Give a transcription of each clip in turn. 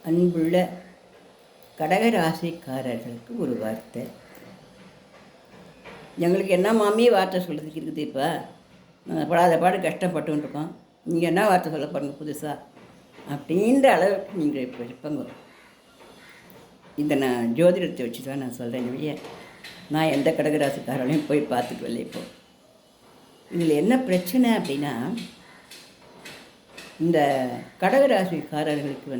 அன்புள்ள கடகராசிக்காரர்களுக்கு ஒரு வார்த்தை. எங்களுக்கு என்ன மாமி வார்த்தை சொல்கிறதுக்கு இருக்குது? இப்போ நாங்கள் படாத பாடு கஷ்டப்பட்டுன்னு இருக்கோம், நீங்கள் என்ன வார்த்தை சொல்ல பாருங்க புதுசாக அப்படின்ற அளவுக்கு நீங்கள் இப்போ இருப்பங்க. இதை நான் ஜோதிடத்தை வச்சு தான் நான் சொல்கிறேன் இல்லையே, நான் எந்த கடகராசிக்காரனையும் போய் பார்த்துட்டு வரல. இப்போது இதில் என்ன பிரச்சனை அப்படின்னா, இந்த கடகராசிக்காரர்களுக்கு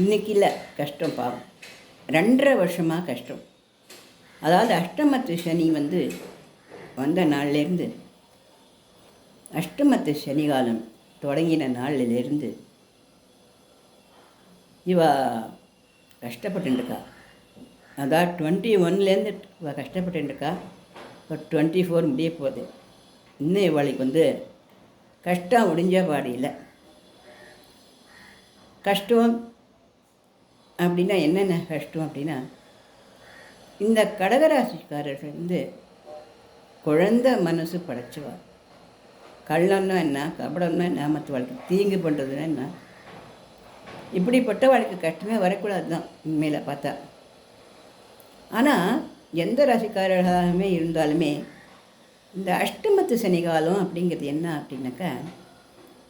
இன்றைக்கி இல்லை கஷ்டம், பாவம் 2.5 வருஷமாக கஷ்டம். அதாவது அஷ்டமத்து சனி வந்த நாள்லேருந்து, அஷ்டமத்து சனி காலம் தொடங்கின நாளிலேருந்து இவா கஷ்டப்பட்டுருக்கா. அதாவது 21லேருந்து இவ கஷ்டப்பட்டுருக்கா. இப்போ 24 முடிய போகுது. இன்னும் இவளுக்கு கஷ்டம் முடிஞ்ச பாடு இல்லை. கஷ்டம் அப்படின்னா என்னென்ன கஷ்டம் அப்படின்னா, இந்த கடகராசிக்காரர்கள் குழந்த மனசு படைச்சுவா. கள்ளம்னா என்ன, கபடம்னா என்ன, மற்ற வாழ்க்கை தீங்கு பண்ணுறதுன்னா என்ன, இப்படிப்பட்ட வாழ்க்கை கஷ்டமே வரக்கூடாது தான் உண்மையில் பார்த்தா. ஆனால் எந்த ராசிக்காரர்களாகவே இருந்தாலுமே இந்த அஷ்டமத்து சனி காலம் அப்படிங்கிறது என்ன அப்படின்னாக்கா,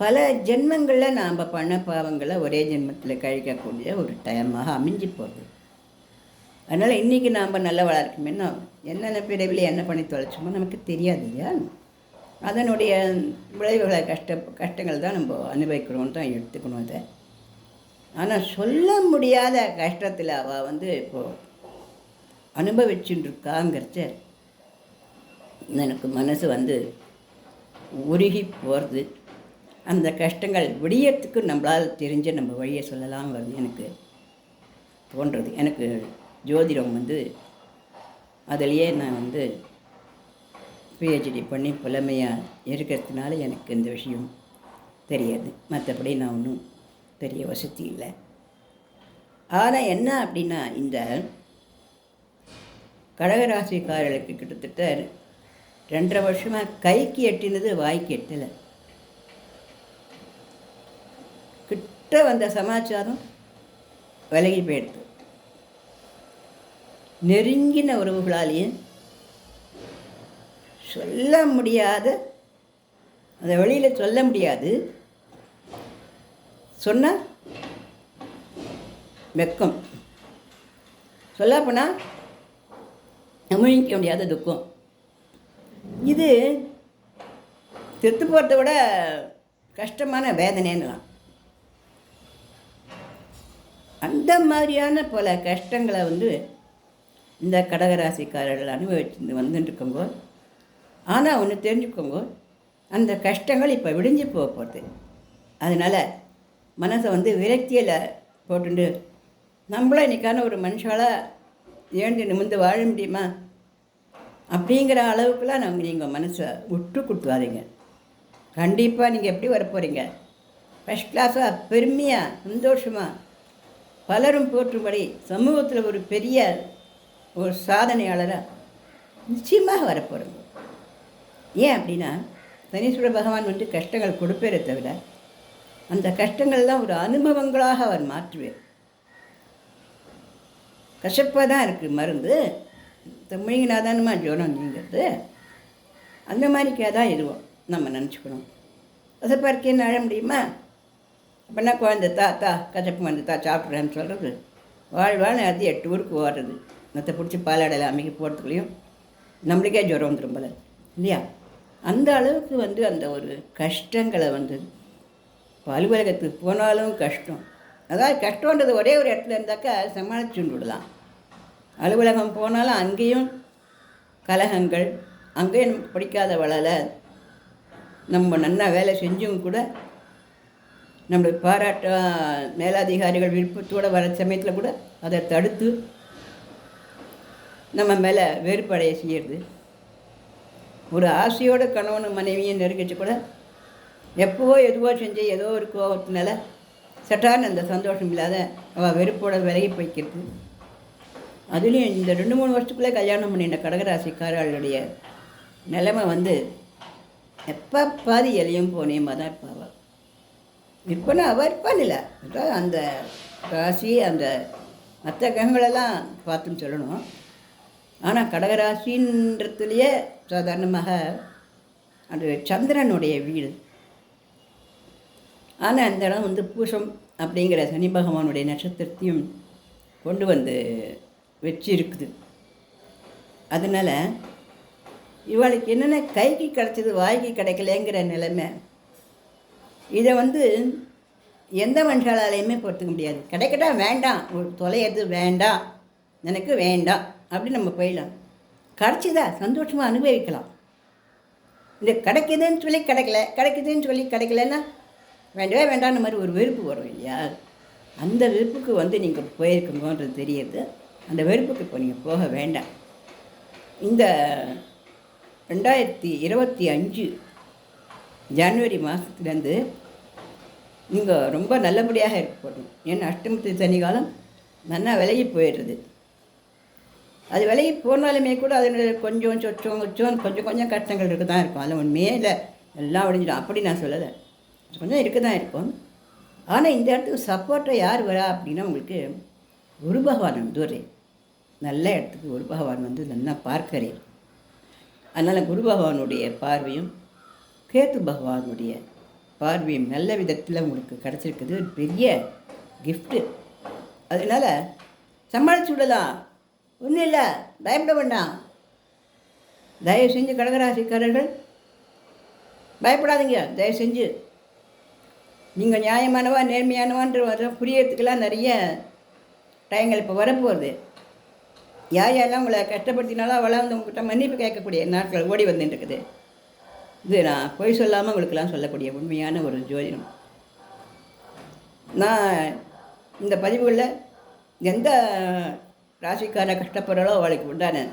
பல ஜென்மங்களில் நாம் பண்ண பாவங்களை ஒரே ஜென்மத்தில் கழிக்கக்கூடிய ஒரு டைமாக அமைஞ்சு போகுது. அதனால் இன்றைக்கி நாம் நல்லவளாக இருக்குமேன்னா என்னென்ன பிறவிலே என்ன பண்ணி தொலைச்சோமோ நமக்கு தெரியாது இல்லையா. அதனுடைய விளைவுகளை கஷ்டங்கள் தான் நம்ம அனுபவிக்கிறோன்னு தான் எடுத்துக்கணும் அதை. ஆனால் சொல்ல முடியாத கஷ்டத்தில் அவள் இப்போது அனுபவிச்சுட்டு இருக்காங்கிறச்ச எனக்கு மனசு உருகி போகிறது. அந்த கஷ்டங்கள் விடியத்துக்கு நம்மளால் தெரிஞ்ச நம்ம வழியை சொல்லலாங்கிறது எனக்கு தோன்றுறது. எனக்கு ஜோதிடம் அதிலேயே நான் பிஹெச்டி பண்ணி புலமையாக இருக்கிறதுனால எனக்கு இந்த விஷயம் தெரியாது. மற்றபடி நான் ஒன்றும் பெரிய வசதி இல்லை. ஆனால் என்ன அப்படின்னா, இந்த கடகராசிக்காரர்களுக்கு கிட்டத்தட்ட 2.5 வருஷமாக கைக்கு எட்டினது வாய்க்கு எட்டலை. கிட்ட வந்த சமாச்சாரம் விலகி போயிடுது. நெருங்கின உறவுகளாலேயும் சொல்ல முடியாத, அதை வெளியில் சொல்ல முடியாது, சொன்னால் வெக்கம், சொல்லப்போனால் அமுழிக்க முடியாத துக்கம். இது செத்து போகிறத விட கஷ்டமான வேதனைன்னுலாம். அந்த மாதிரியான பல கஷ்டங்களை இந்த கடகராசிக்காரர்கள் அனுபவிச்சு வந்துட்டுருக்கோங்க. ஆனால் ஒன்று தெரிஞ்சுக்கோங்க, அந்த கஷ்டங்கள் இப்போ விடிஞ்சு போக போகிறது. அதனால் மனசை விரக்தியில் போட்டுட்டு நம்மளும் இன்றைக்கான ஒரு மனுஷாலாக ஏழ்ந்து நிமிர்ந்து வாழ முடியுமா அப்படிங்கிற அளவுக்குலாம் நீங்கள் மனசை விட்டு கொடுத்துவாதீங்க. கண்டிப்பாக நீங்கள் எப்படி வரப்போகிறீங்க, ஃபஸ்ட் கிளாஸாக பெருமையாக சந்தோஷமாக பலரும் போற்றும்படி சமூகத்தில் ஒரு பெரிய ஒரு சாதனையாளராக நிச்சயமாக வரப்போகிறோங்க. ஏன் அப்படின்னா, சனீஸ்வர பகவான் கஷ்டங்கள் கொடுப்பேரே தவிர அந்த கஷ்டங்கள் தான் ஒரு அனுபவங்களாக அவர் மாற்றுவார். கசப்பாக தான் இருக்குது மருந்து, தமிழினாதானமா ஜோரம் நீங்கிறது. அந்த மாதிரிக்கே தான் இதுவும் நம்ம நினச்சிக்கணும். கசப்பாக இருக்கேன்னு அழ முடியுமா? அப்படின்னா குழந்தை தாத்தா கசப்பு வந்துட்டா சாப்பிட்றேன்னு சொல்கிறது, வாழ்வான்னு அது 8 ஊருக்கு ஓடுறது, மற்ற பிடிச்சி பாலாடையில் அமைக்க போகிறதுக்குள்ளேயும் நம்மளுக்கே ஜுரம் வந்துடும் போல இல்லையா. அந்த அளவுக்கு அந்த ஒரு கஷ்டங்களை அலுவலகத்துக்கு போனாலும் கஷ்டம். அதாவது கஷ்டன்றது ஒரே ஒரு இடத்துல இருந்தாக்கா சமாளிச்சுட்டு விடலாம். அலுவலகம் போனாலும் அங்கேயும் கலகங்கள், அங்கேயும் நமக்கு பிடிக்காத வளலை நம்ம நல்லா வேலை செஞ்சும் கூட நம்மளுக்கு பாராட்ட மேலதிகாரிகள் விருப்பத்தோடு வர சமயத்தில் கூட அதை தடுத்து நம்ம மேலே வெறுப்படைய செய்யறது. ஒரு ஆசையோடு கணவனும் மனைவியும் நெருங்கிச்சு கூட எப்போவோ எதுவோ செஞ்சு ஏதோ ஒரு கோபத்தினால சட்டான்னு அந்த சந்தோஷம் இல்லாத அவள் வெறுப்போட விலகி போய்க்கிறது. அதுலேயும் இந்த 2-3 வருஷத்துக்குள்ளே கல்யாணம் பண்ணின கடகராசிக்காரர்களுடைய நிலைமை எப்போ பாதி எலையும் போனேமா தான் இருப்பாள். இருப்பானா அவள் இருப்பான் இல்லை, அந்த ராசி அந்த மற்ற கிரகங்களெல்லாம் பார்த்துன்னு சொல்லணும். ஆனால் கடகராசின்றதுலேயே சாதாரணமாக அது சந்திரனுடைய வீடு. ஆனால் அந்த இடம் வந்து பூசம் அப்படிங்கிற சனி பகவானுடைய நட்சத்திரத்தையும் கொண்டு வந்து வச்சு இருக்குது. அதனால் இவளுக்கு என்னென்ன கைக்கு கிடச்சிது வாய்க்கு கிடைக்கலங்கிற நிலைமை. இதை வந்து எந்த மனுஷாலையுமே பொறுத்துக்க முடியாது. கிடைக்கட்டா வேண்டாம், ஒரு தொலைகிறது வேண்டாம், எனக்கு வேண்டாம் அப்படின்னு நம்ம போயிடலாம். கிடச்சிதா சந்தோஷமாக அனுபவிக்கலாம். இந்த கிடைக்குதுன்னு சொல்லி கிடைக்குதுன்னு சொல்லி கிடைக்கலன்னா வேண்டவே வேண்டாம்னு மாதிரி ஒரு வெறுப்பு வரும் இல்லையா? அந்த வெறுப்புக்கு வந்து நீங்கள் போயிருக்குங்கன்றது தெரியுது. அந்த வெறுப்புக்கு இப்போ நீங்கள் போக வேண்டாம். இந்த 2025 ஜனவரி மாதத்துலேருந்து நீங்கள் ரொம்ப நல்லபடியாக இருக்க போகணும். ஏன்னா அஷ்டமத்து சனி காலம் நல்லா விலகி போயிடுறது. அது விலகி போனாலுமே கூட அதில் கொஞ்சம் சொச்சம் கொஞ்சம் கொஞ்சம் கஷ்டங்கள் இருக்க தான் இருக்கும். அதில் ஒன்றுமே இல்லை, எல்லாம் ஒழிஞ்சிடும் அப்படி நான் சொல்லலை, கொஞ்சம் இருக்க தான் இருக்கும். ஆனால் இந்த இடத்துக்கு சப்போர்ட்டாக யார் வரா அப்படின்னா உங்களுக்கு குரு பகவான் வந்து நல்ல இடத்துக்கு குரு பகவான் வந்து நல்லா பார்க்கறேன். அதனால் குரு பகவானுடைய பார்வையும் கேத்து பகவானுடைய பார்வையும் நல்ல விதத்தில் உங்களுக்கு கிடச்சிருக்குது. ஒரு பெரிய கிஃப்ட்டு. அதனால் சமாளித்து விடலாம், ஒன்றும் இல்லை, பயப்பட வேண்டாம். தயவு செஞ்சு கடகராசிக்காரர்கள் பயப்படாதீங்க. தயவு செஞ்சு நீங்கள் நியாயமானவா நேர்மையானவான்ற புரியறதுக்கெல்லாம் நிறைய டைங்கள் இப்போ வரப்போகுது. யாரெல்லாம் உங்களை கஷ்டப்படுத்தினாலும் அவளாக வந்து உங்கள்கிட்ட மன்னிப்பு கேட்கக்கூடிய நாட்கள் ஓடி வந்துட்டுருக்குது. இது நான் பொய் சொல்லாமல் உங்களுக்கெல்லாம் சொல்லக்கூடிய உண்மையான ஒரு ஜோதிடம். நான் இந்த பதிவுகளில் எந்த ராசிக்கார கஷ்டப்படுறாளோ அவளுக்கு உண்டான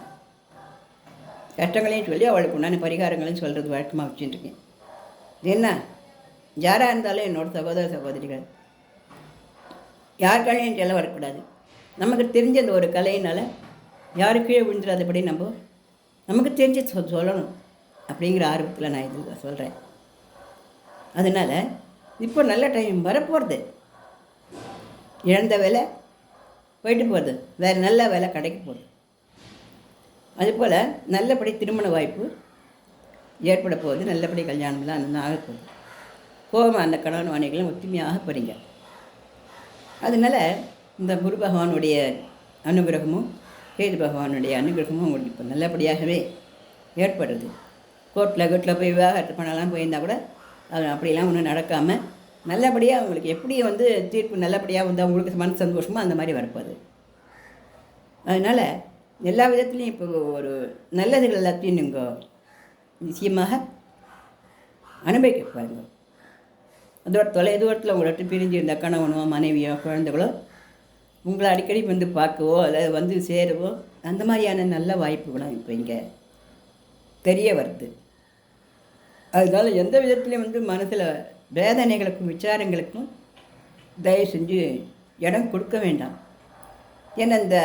கஷ்டங்களையும் சொல்லி அவளுக்கு உண்டான பரிகாரங்களையும் சொல்கிறது வழக்கமாக வச்சுட்டுருக்கேன். இது என்ன, யாராக இருந்தாலும் என்னோடய சகோதர சகோதரிகள் யாருக்காலையும் செல்ல வரக்கூடாது. நமக்கு தெரிஞ்ச அந்த ஒரு கலையினால் யாருக்கே விழுந்துடாதபடி நமக்கு தெரிஞ்சு சொல்லணும் அப்படிங்கிற ஆர்வத்தில் நான் இது சொல்கிறேன். அதனால் இப்போ நல்ல டைம் வரப்போகிறது. இழந்த வேலை போயிட்டு போகுது, வேறு நல்ல வேலை கிடைக்க போகுது. அதுபோல் நல்லபடி திருமண வாய்ப்பு ஏற்பட போகுது. நல்லபடி கல்யாணம்லாம் நல்லா ஆக போகுது. கோபமாக அந்த கணவன் மனைவிகளும் ஒத்துமையாக போகிறீங்க. அதனால் இந்த குரு பகவானுடைய அனுகிரகமும் கேது பகவானுடைய அனுகிரகமும் உங்களுக்கு இப்போ நல்லபடியாகவே ஏற்படுது. கோர்ட்டில் போய் விவாகரத்து பண்ணலாம் போயிருந்தால் கூட அது அப்படிலாம் ஒன்றும் நடக்காமல் நல்லபடியாக உங்களுக்கு எப்படி வந்து தீர்ப்பு நல்லபடியாக வந்து உங்களுக்கு மன சந்தோஷமாக அந்த மாதிரி வரப்போகுது. அதனால் எல்லா விதத்துலேயும் இப்போ ஒரு நல்லதுகள் எல்லாத்தையும் நீங்கள் நிச்சயமாக அனுபவிக்க பாருங்கள். அதோட தொலை தூரத்தில் உங்கள்கிட்ட பிரிஞ்சு இருந்த கணவனோ மனைவியோ குழந்தைகளோ உங்களை அடிக்கடி வந்து பார்க்கவோ அல்லது வந்து சேரவோ அந்த மாதிரியான நல்ல வாய்ப்புகளும் இப்போ இங்கே தெரிய வருது. அதனால் எந்த விதத்துலேயும் வந்து மனசில் வேதனைகளுக்கும் விசாரங்களுக்கும் தயவு செஞ்சு இடம் கொடுக்க வேண்டாம். ஏன்னா இந்த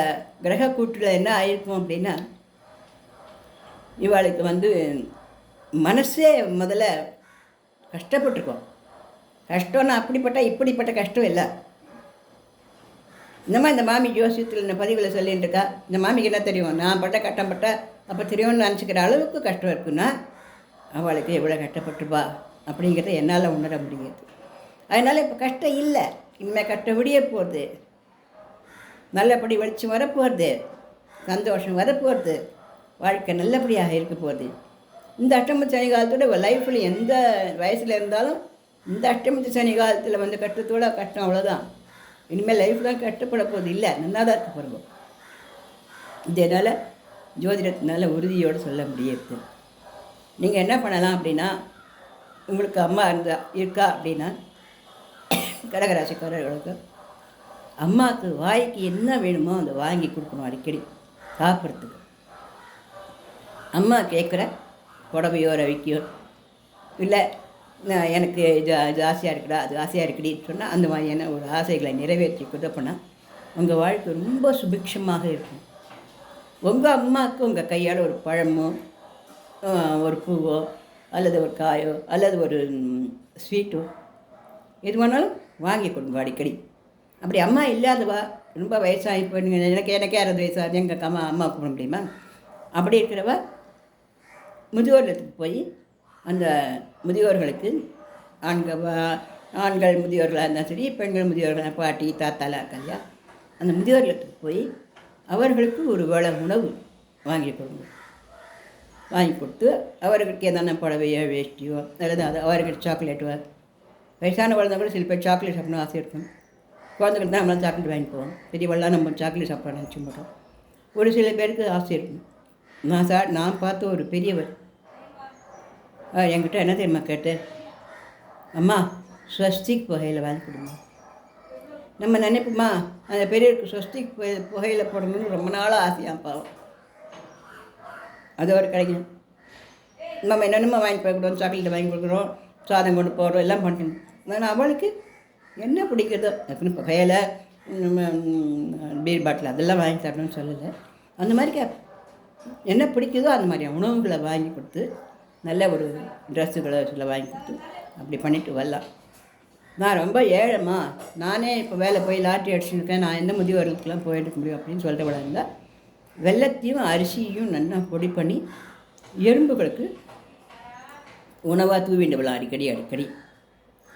கிரக கூட்டில் என்ன ஆயிருக்கும் அப்படின்னா இவாளுக்கு வந்து மனசே முதல்ல கஷ்டப்பட்டுருக்கோம். கஷ்டம்னா அப்படிப்பட்ட இப்படிப்பட்ட கஷ்டம் இல்லை. இந்த மாமி ஜோசியத்தில் இந்த பதிவில் சொல்லிட்டு இருக்கா, இந்த மாமிக்கு என்ன தெரியும், நான் பட்ட கஷ்டப்பட்ட அப்போ தெரியும்னு நினச்சிக்கிற அளவுக்கு கஷ்டம் இருக்குன்னா அவளுக்கு எவ்வளோ கஷ்டப்பட்டுப்பா அப்படிங்கிறத என்னால் உணர முடியாது. அதனால் இப்போ கஷ்டம் இல்லை, இனிமேல் கஷ்டம் விடிய போகிறது, நல்லபடி வெளிச்சம் வரப்போகிறது, சந்தோஷம் வரப்போகிறது, வாழ்க்கை நல்லபடியாக இருக்க போகுது. இந்த அஷ்டமத்து சனி காலத்தோட லைஃப்பில் எந்த வயசில் இருந்தாலும் இந்த அஷ்டமத்து சனி காலத்தில் வந்து கஷ்டத்தோட கஷ்டம் அவ்வளோதான். இனிமேல் லைஃப்லாம் கஷ்டப்பட போகுது இல்லை, நல்லா தான் இருக்க போகிறோம். இதனால் ஜோதிடத்தினால உறுதியோடு சொல்ல முடியாது. நீங்கள் என்ன பண்ணலாம் அப்படின்னா, உங்களுக்கு அம்மா இருக்கா அப்படின்னா கடகராசிக்காரர்களுக்கு அம்மாவுக்கு வாய்க்கு என்ன வேணுமோ அதை வாங்கி கொடுக்கணும். அடிக்கடி சாப்பிட்றதுக்கு அம்மா கேட்குற புடவையோ ரவிக்கையோ இல்லை எனக்கு இது ஆசையாக இருக்குடா அது ஆசையாக இருக்குடின்னு சொன்னால் அந்த மாதிரியான ஒரு ஆசைகளை நிறைவேற்றி கொடுத்தப்போனால் உங்கள் வாழ்க்கை ரொம்ப சுபிக்ஷமாக இருக்கும். உங்கள் அம்மாவுக்கு உங்கள் கையால் ஒரு பழமோ ஒரு பூவோ அல்லது ஒரு காயோ அல்லது ஒரு ஸ்வீட்டோ எது வேணாலும் வாங்கி கொடுங்க அடிக்கடி. அப்படி அம்மா இல்லாதவா ரொம்ப வயசாகி போயிடுங்க, எனக்கே 60 வயசாகுது, எங்கள் அம்மா கூப்பிட முடியுமா? அப்படி இருக்கிறவ முதியோர் இல்லத்துக்கு போய் அந்த முதியோர்களுக்கு ஆண்கள் முதியோர்களாக இருந்தாலும் சரி, பெண்கள் முதியோர்களாக பாட்டி தாத்தாலாம் இருக்கா இல்லையா, அந்த முதியோர் இல்லத்துக்கு போய் அவர்களுக்கு ஒரு வேளை உணவு வாங்கி கொடுங்க. வாங்கி கொடுத்து அவர்களுக்கு எதனா புடவையோ வேஷ்டியோ அல்லது அவர்களுக்கு சாக்லேட்டோ, வயசான குழந்தை கூட சில பேர் சாக்லேட் சாப்பிடணும் ஆசை இருக்கும். குழந்தைகளுக்கு தான் நம்மளாம் சாக்லேட் வாங்கி போவோம், பெரியவெல்லாம் நம்ம சாக்லேட் சாப்பிட நினச்சி மாட்டோம். ஒரு சில பேருக்கு ஆசை இருக்கும். நான் பார்த்த ஒரு பெரியவர் என்கிட்ட என்ன தெரியுமா கேட்டு, அம்மா ஸ்வஸ்திக் புகையில் வாங்கி கொடுங்க. நம்ம நினைப்போமா அந்த பெரியவருக்கு ஸ்வஸ்திக் புகையில் போடணும்னு ரொம்ப நாளாக ஆசையாக பாவம். அது ஒரு கிடைக்கும். நம்ம என்னென்னமோ வாங்கி போய் கொடுக்குறோம், சாக்லேட்டை வாங்கி கொடுக்குறோம், சாதம் கொண்டு போகிறோம், எல்லாம் பண்ணணும். ஆனால் அவளுக்கு என்ன பிடிக்கிறதோ அப்படின்னு புகையில் பீர் பாட்டில் அதெல்லாம் வாங்கி தரணும்னு சொல்லலை. அந்த மாதிரி என்ன பிடிக்குதோ அந்த மாதிரி உணவுகளை வாங்கி கொடுத்து, நல்ல ஒரு ட்ரெஸ்ஸுகளை சில வாங்கி கொடுத்து அப்படி பண்ணிவிட்டு வரலாம். நான் ரொம்ப ஏழைம்மா, நானே இப்போ வேலை போய் லாட்ரி அடிச்சுருக்கேன், நான் எந்த முதியோர்களுக்கெல்லாம் போய் எடுக்க முடியும் அப்படின்னு சொல்லிட்டு விடாங்க. வெல்லத்தையும் அரிசியும் நல்லா பொடி பண்ணி எறும்புகளுக்கு உணவாக தூவிண்டு விடலாம். அடிக்கடி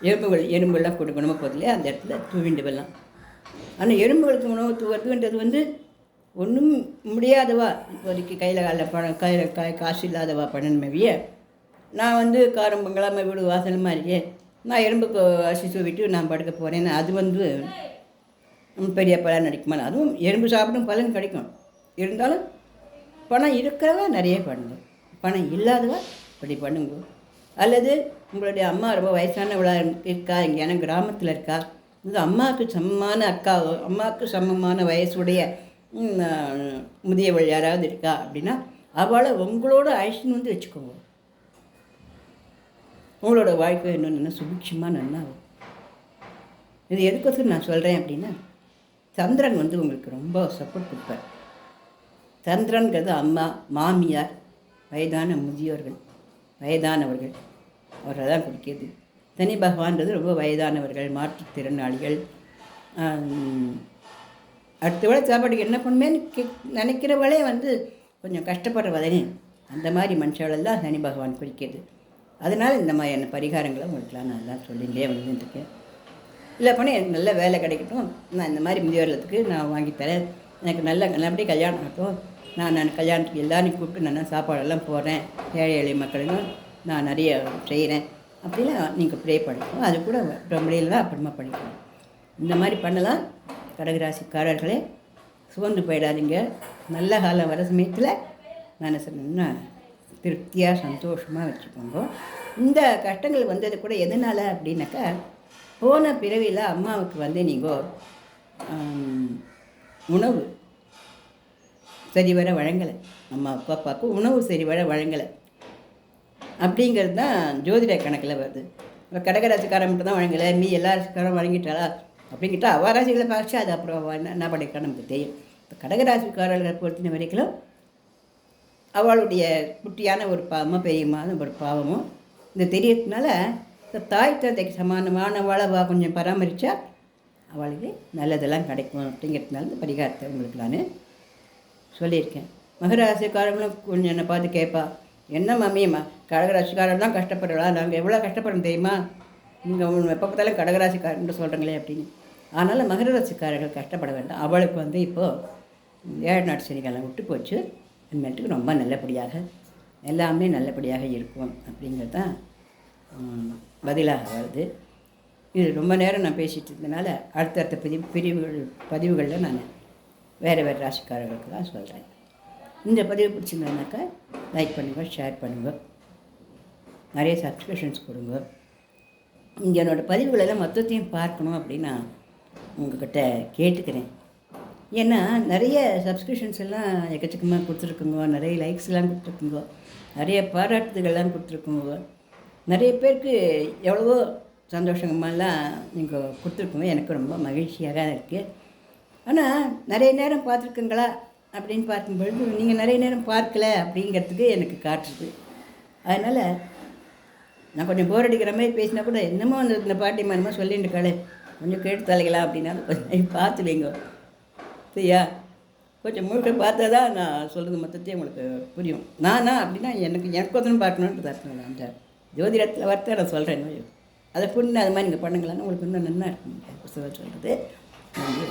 எறும்புகள்லாம் கொடுக்கணுமா போதில்லையே, அந்த இடத்துல தூவிண்டு விடலாம். ஆனால் எறும்புகளுக்கு உணவு தூவுறதுன்றது ஒன்றும் முடியாதவா, இப்போதைக்கு கையில் காசு இல்லாதவா பண்ணணுமேவிய, நான் காரம் பங்களாமல் வீடு வாசலமாக இருக்கேன், நான் எறும்புக்கு அரிசி தூவிட்டு நான் படுக்க போகிறேன்னு அது பெரிய பலன் கிடைக்குமா? அதுவும் எறும்பு சாப்பிடும் பலன் கிடைக்கும். இருந்தாலும் பணம் இருக்கிறவா நிறைய பண்ணுங்க, பணம் இல்லாதவா இப்படி பண்ணுங்க. அல்லது உங்களுடைய அம்மா ரொம்ப வயசானவளாக இருக்கா, எங்கேயான கிராமத்தில் இருக்கா, அம்மாவுக்கு சமமான அக்காவோ அம்மாவுக்கு சமமான வயசுடைய முதியவள் யாராவது இருக்கா அப்படின்னா அவளை உங்களோட அழைச்சின்னு வச்சுக்கோங்க. உங்களோட வாழ்க்கை இன்னும் சுபிட்சமாக நன்னாகும். இது எதுக்கோசரம் நான் சொல்கிறேன் அப்படின்னா, சந்திரன் உங்களுக்கு ரொம்ப சப்போர்ட் கொடுப்பார். சந்திரன்கிறது அம்மா, மாமியார், வயதான முதியோர்கள், வயதானவர்கள் அவரை தான் குறிக்கிறது. சனி பகவான்றது ரொம்ப வயதானவர்கள், மாற்றுத்திறனாளிகள், அடுத்த வேளை சாப்பாட்டுக்கு என்ன பண்ணுமேன்னு நினைக்கிறவளே கொஞ்சம் கஷ்டப்படுறவதே, அந்த மாதிரி மனுஷங்களெல்லாம் சனி பகவான் குறிக்கிறது. அதனால் இந்த மாதிரியான பரிகாரங்களை உங்களுக்குலாம் நான் தான் சொல்லிகிட்டே வந்துட்டுருக்கேன். இல்லை பண்ணி எனக்கு நல்ல வேலை கிடைக்கட்டும், நான் இந்த மாதிரி முதியோர்களுக்கு நான் வாங்கித்தரேன், எனக்கு நல்லபடியாக கல்யாணம் ஆகட்டும், நான் கல்யாணத்துக்கு எல்லாரையும் கூப்பிட்டு நான் சாப்பாடெல்லாம் போடுறேன், ஏழை எளிய மக்களுக்கும் நான் நிறைய செய்கிறேன் அப்படிலாம் நீங்கள் ப்ரே பண்ணிக்கணும். அது கூட முடியல தான் அப்புறமா பண்ணிக்கணும். இந்த மாதிரி பண்ணலாம். கடகராசிக்காரர்களே, சுவந்து போயிடாதீங்க. நல்ல காலம் வர சமயத்தில் நான் சொன்னேன்னா திருப்தியாக சந்தோஷமாக வச்சுக்கோங்க. இந்த கஷ்டங்கள் வந்தது கூட எதனால் அப்படின்னாக்கா, போன பிறவியில் அம்மாவுக்கு நீங்கள் உணவு சரிவர வழங்கலை, அம்மா அப்பாவுக்கு உணவு சரிவர வழங்கலை அப்படிங்கிறது தான் ஜோதிட கணக்கில் வருது. இப்போ கடகராசிக்காரன் மட்டும் தான் வழங்கலை, எல்லா ராசிக்காரும் வழங்கிட்டாளா அப்படிங்கிட்ட அவ ராசிகளை பார்த்து அது அப்புறம் என்ன பண்ணியிருக்கா நமக்கு தெரியும். இப்போ கடகராசிக்காரர்களை பொறுத்தின வரைக்கும் அவளுடைய குட்டியான ஒரு பாவமோ பெரியமான ஒரு பாவமோ இந்த தெரியறதுனால, இந்த தாய் தந்தைக்கு சமானமானவளை கொஞ்சம் பராமரித்தா அவளுக்கு நல்லதெல்லாம் கிடைக்கும் அப்படிங்கிறதுனால இந்த பரிகாரத்தை உங்களுக்கு நான் சொல்லியிருக்கேன். மகராசிக்காரங்களும் கொஞ்சம் என்னை பார்த்து கேட்பா, என்ன மாமியம்மா கடகராசிக்காரன் தான் கஷ்டப்படுறா, நாங்கள் எவ்வளோ கஷ்டப்படுறோம் தெரியுமா, நீங்கள் எப்போ பார்த்தாலும் கடகராசிக்காரன் சொல்கிறீங்களே அப்படின்னு. அதனால் மகர ராசிக்காரர்கள் கஷ்டப்பட வேண்டாம். அவளுக்கு இப்போது 7 நாட்டு சனிக்காலம் விட்டு போச்சு, இனிமேட்டுக்கு ரொம்ப நல்லபடியாக எல்லாமே நல்லபடியாக இருக்கும் அப்படிங்கிறது தான் பதிலாக வருது. இது ரொம்ப நேரம் நான் பேசிகிட்டு இருந்ததுனால அடுத்தடுத்த பதிவுகளில் நான் வேறு ராசிக்காரர்களுக்கு தான் சொல்கிறேன். இந்த பதிவு பிடிச்சிருந்ததுனாக்கா லைக் பண்ணுங்கள், ஷேர் பண்ணுங்கள், நிறைய சப்ஸ்கிரிப்ஷன்ஸ் கொடுங்க. இங்கே என்னோடய பதிவுகளெல்லாம் மொத்தத்தையும் பார்க்கணும் அப்படின்னு நான் உங்கள்கிட்ட கேட்டுக்கிறேன். ஏன்னா நிறைய சப்ஸ்கிரிப்ஷன்ஸ் எல்லாம் எக்கச்சக்கமாக கொடுத்துருக்குங்க, நிறைய லைக்ஸ்லாம் கொடுத்துருக்குங்க, நிறைய பாராட்டுதல்கள்லாம் கொடுத்துருக்குங்க, நிறைய பேருக்கு எவ்வளவோ சந்தோஷங்கள்லாம் நீங்கள் கொடுத்துருக்குங்க. எனக்கு ரொம்ப மகிழ்ச்சியாக தான் இருக்குது. ஆனால் நிறைய நேரம் பார்த்துருக்குங்களா அப்படின்னு பார்க்கும்பொழுது நீங்கள் நிறைய நேரம் பார்க்கல அப்படிங்கிறதுக்கு எனக்கு காட்டுது. அதனால் நான் கொஞ்சம் போர் அடிக்கிற மாதிரி பேசினா கூட என்னமோ இந்த பாட்டிமா என்னமோ சொல்லிட்டு கடை கொஞ்சம் கேட்டு தலைக்கலாம் அப்படின்னா கொஞ்சம் பார்த்து வைங்க சரியா. கொஞ்சம் முழுக்க பார்த்தா தான் நான் சொல்கிறது மொத்தத்தையும் உங்களுக்கு புரியும். நானா அப்படின்னா எனக்கு ஒருத்தனும் பார்க்கணுன்ட்டு அர்த்தம். அந்த ஜோதிடத்தில் வார்த்தை நான் சொல்கிறேன், அதை புரிஞ்சு அது மாதிரி நீங்கள் பண்ணுங்களான்னு உங்களுக்கு இன்னும் நல்லா இருக்கும் புத்தகம் சொல்கிறது. நன்றி.